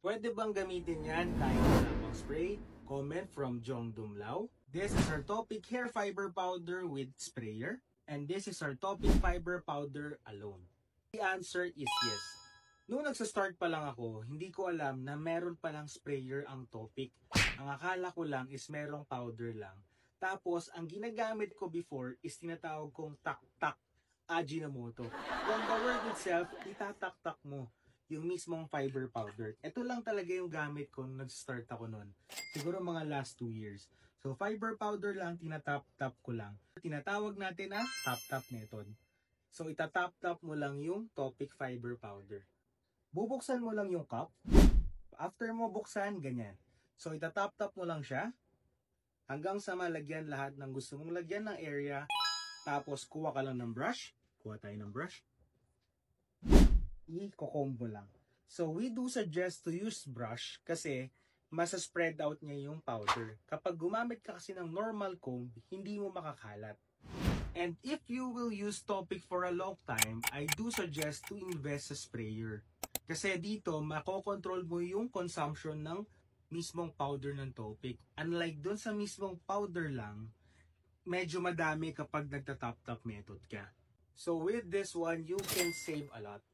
Pwede bang gamitin yan kahit wala pang spray? Comment from Jong Dumlao. This is our topic hair fiber powder with sprayer. And this is our topic fiber powder alone. The answer is yes. Noong nagsa-start pa lang ako, hindi ko alam na meron palang sprayer ang topic. Ang akala ko lang is merong powder lang. Tapos, ang ginagamit ko before is tinatawag kong tak-tak Ajinomoto. From the word itself, itatak-tak mo yung mismong fiber powder. Ito lang talaga yung gamit ko nung nag-start ako nun. Siguro mga last 2 years. So, fiber powder lang, tinatap-tap ko lang. Tinatawag natin na tap-tap method. So, itatap-tap mo lang yung topic fiber powder. Bubuksan mo lang yung cup. After mo buksan, ganyan. So, itatap-tap mo lang siya hanggang sa malagyan lahat ng gusto mong lagyan ng area. Tapos, kuha ka lang ng brush. Kuha tayo ng brush. I-combo lang. So, we do suggest to use brush kasi masa-spread out niya yung powder. Kapag gumamit ka kasi ng normal comb, hindi mo makakalat. And if you will use topic for a long time, I do suggest to invest sa sprayer. Kasi dito, makokontrol mo yung consumption ng mismong powder ng topic. Unlike dun sa mismong powder lang, medyo madami kapag nagta-tap-tap method ka. So with this one, you can save a lot.